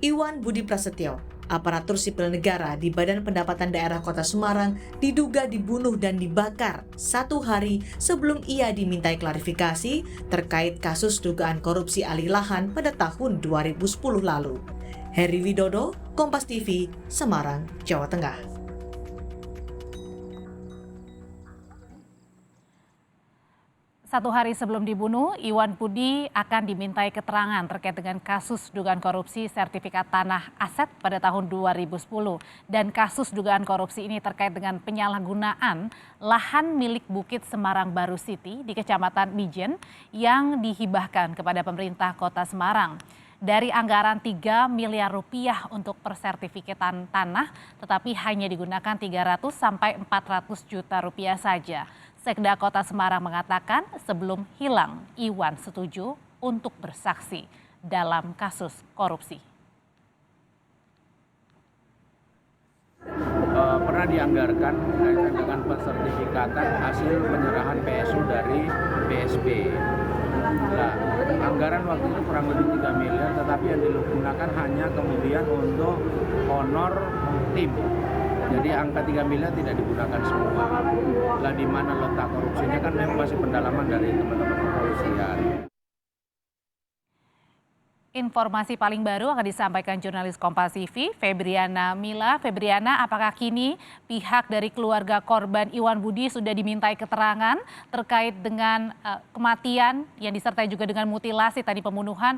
Iwan Budi Prasetyo, aparatur sipil negara di Badan Pendapatan Daerah Kota Semarang, diduga dibunuh dan dibakar 1 hari sebelum ia dimintai klarifikasi terkait kasus dugaan korupsi alih lahan pada tahun 2010 lalu. Heri Widodo, Kompas TV, Semarang, Jawa Tengah. 1 hari sebelum dibunuh, Iwan Budi akan dimintai keterangan terkait dengan kasus dugaan korupsi sertifikat tanah aset pada tahun 2010. Dan kasus dugaan korupsi ini terkait dengan penyalahgunaan lahan milik Bukit Semarang Baru City di Kecamatan Mijen yang dihibahkan kepada pemerintah Kota Semarang. Dari anggaran 3 miliar rupiah untuk persertifikatan tanah, tetapi hanya digunakan 300 sampai 400 juta rupiah saja. Sekda Kota Semarang mengatakan sebelum hilang, Iwan setuju untuk bersaksi dalam kasus korupsi. Pernah dianggarkan kaitan dengan pensertifikatan hasil penyerahan PSU dari BSP. Nah, anggaran waktu itu kurang lebih 3 miliar, tetapi yang digunakan hanya kemudian untuk honor tim. Jadi angka 3 miliar tidak digunakan semua. Lah di mana letak korupsinya kan memang masih pendalaman dari teman-teman kepolisian. Informasi paling baru akan disampaikan jurnalis Kompas TV, Febriana Mila. Febriana, apakah kini pihak dari keluarga korban Iwan Budi sudah dimintai keterangan terkait dengan kematian yang disertai juga dengan mutilasi tadi pembunuhan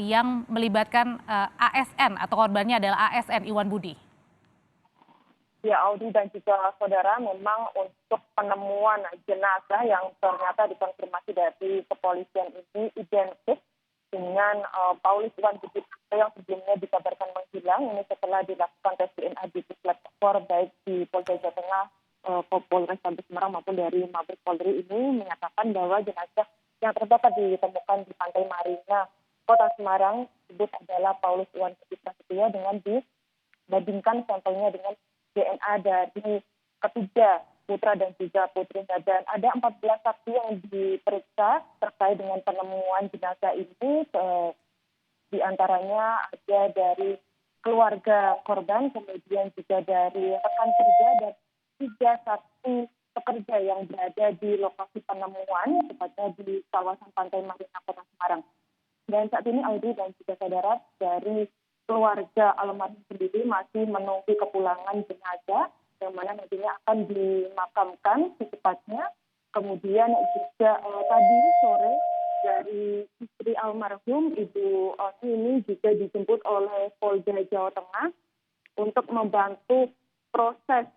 yang melibatkan ASN atau korbannya adalah ASN Iwan Budi? Ya, Audi dan juga saudara, memang untuk penemuan jenazah yang ternyata dikonfirmasi dari kepolisian ini identik dengan Paulus Iwan Budi yang sebelumnya dikabarkan menghilang. Ini setelah dilakukan tes DNA di Puslap 4 baik di Polda Jawa Tengah, Polrestabes Semarang maupun dari Mabes Polri ini menyatakan bahwa jenazah yang terdapat ditemukan di Pantai Marina, Kota Semarang tersebut adalah Paulus Iwan Budi Prasetyo dengan dibandingkan sampelnya dengan DNA dari ketiga putra dan juga putrinya, dan ada 14 saksi yang diperiksa terkait dengan penemuan jenazah ini. Di antaranya ada dari keluarga korban, kemudian juga dari rekan kerja dan 3 saksi pekerja yang berada di lokasi penemuan, tepatnya di kawasan Pantai Marina Kota Semarang. Dan saat ini Audi dan juga saudara, dari keluarga almarhum sendiri masih menunggu kepulangan jenazah yang mana nantinya akan dimakamkan secepatnya. Kemudian juga tadi sore dari istri almarhum Ibu Oni ini juga dijemput oleh Polda Jawa Tengah untuk membantu proses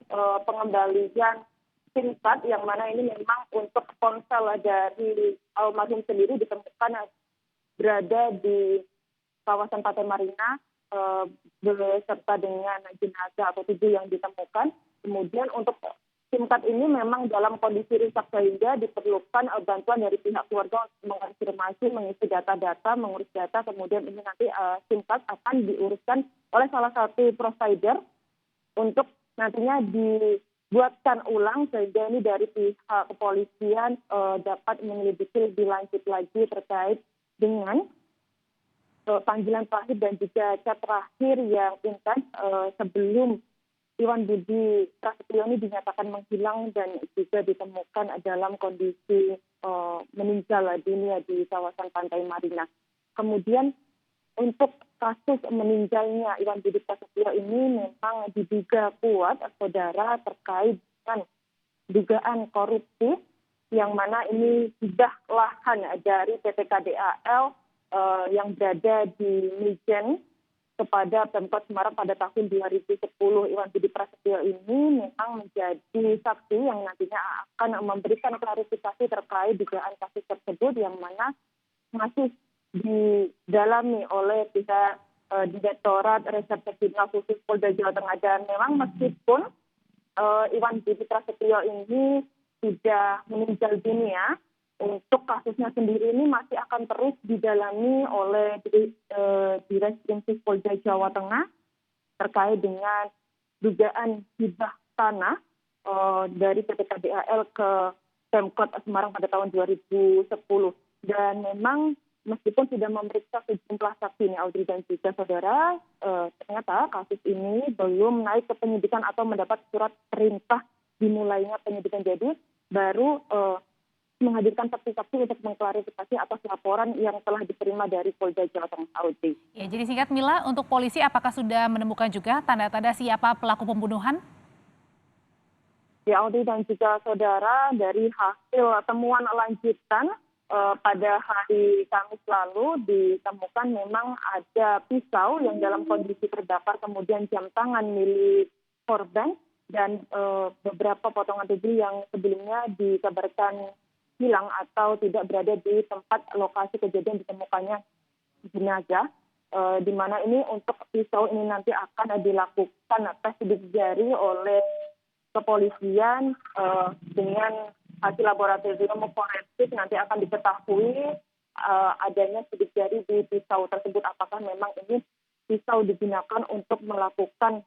pengembalian SIM card yang mana ini memang untuk ponsel dari almarhum sendiri ditemukan berada di kawasan Pantai Marina beserta dengan jenazah atau 7 yang ditemukan. Kemudian untuk SIM card ini memang dalam kondisi rusak sehingga diperlukan bantuan dari pihak keluarga untuk mengonfirmasi, mengisi data-data, mengurus data. Kemudian ini nanti SIM card akan diuruskan oleh salah satu provider untuk nantinya dibuatkan ulang sehingga ini dari pihak kepolisian dapat menyelidiki lebih lanjut lagi terkait dengan panggilan terakhir dan juga chat terakhir yang intens sebelum Iwan Budi Prasetyo ini dinyatakan menghilang dan juga ditemukan dalam kondisi meninggal dunia di kawasan Pantai Marina. Kemudian untuk kasus meninggalnya Iwan Budi Prasetyo ini memang diduga kuat, saudara, terkait dengan dugaan korupsi yang mana ini sudah lahan dari PT KDAL yang berada di Mijen kepada Pemkot Semarang pada tahun 2010. Iwan Budi Prasetyo ini memang menjadi saksi yang nantinya akan memberikan klarifikasi terkait dugaan kasus tersebut yang mana masih didalami oleh pihak Direktorat Reserse Kriminal Khusus Polda Jawa Tengah. Dan memang meskipun Iwan Budi Prasetyo ini sudah meninggal dunia, untuk kasusnya sendiri ini masih akan terus didalami oleh Direktorat Polda Jawa Tengah terkait dengan dugaan hibah tanah dari PT KDAL ke Pemkot Semarang pada tahun 2010. Dan memang meskipun sudah memeriksa sejumlah saksi nih Audrey dan juga saudara, ternyata kasus ini belum naik ke penyidikan atau mendapat surat perintah dimulainya penyidikan. Jadi baru menghadirkan saksi-saksi untuk mengklarifikasi atas laporan yang telah diterima dari Polda Jawa Tengah, Audrey. Ya, jadi singkat Mila, untuk polisi apakah sudah menemukan juga tanda-tanda siapa pelaku pembunuhan? Ya, Audrey dan juga saudara, dari hasil temuan lanjutan pada hari Kamis lalu ditemukan memang ada pisau yang dalam kondisi terbakar, kemudian jam tangan milik korban, dan beberapa potongan tubuh yang sebelumnya dikabarkan hilang atau tidak berada di tempat lokasi kejadian ditemukannya jenazah. Di mana ini untuk pisau ini nanti akan dilakukan tes sidik jari oleh kepolisian dengan hasil laboratorium forensik nanti akan diketahui adanya sidik jari di pisau tersebut, apakah memang ini pisau digunakan untuk melakukan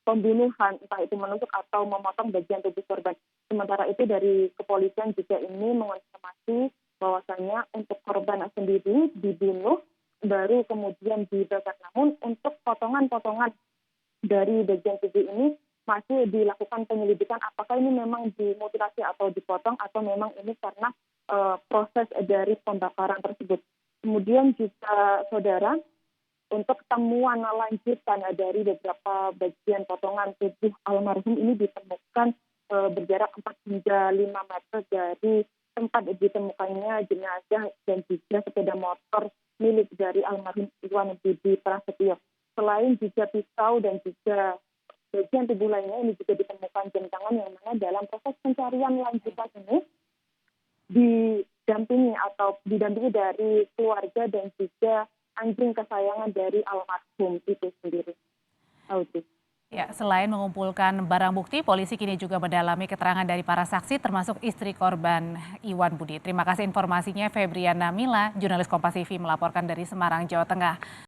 pembunuhan, entah itu menusuk atau memotong bagian tubuh korban. Sementara itu dari kepolisian juga ini mengonfirmasi bahwasanya untuk korban sendiri dibunuh baru kemudian dibakar. Namun untuk potongan-potongan dari bagian tubuh ini masih dilakukan penyelidikan apakah ini memang dimutilasi atau dipotong atau memang ini karena proses dari pembakaran tersebut. Kemudian juga saudara, untuk temuan lanjutan dari beberapa bagian potongan tubuh almarhum ini ditemukan berjarak 4 hingga 5 meter dari tempat ditemukannya jenazah dan juga sepeda motor milik dari almarhum Iwan Budi Prasetyo. Selain juga pisau dan juga bagian tubuh lainnya ini juga ditemukan jam tangan yang mana dalam proses pencarian lanjutan ini didampingi dari keluarga dan juga anjing kesayangan dari almarhum itu sendiri. Audrey. Ya, selain mengumpulkan barang bukti, polisi kini juga mendalami keterangan dari para saksi termasuk istri korban Iwan Budi. Terima kasih informasinya Febriana Mila, jurnalis Kompas TV melaporkan dari Semarang, Jawa Tengah.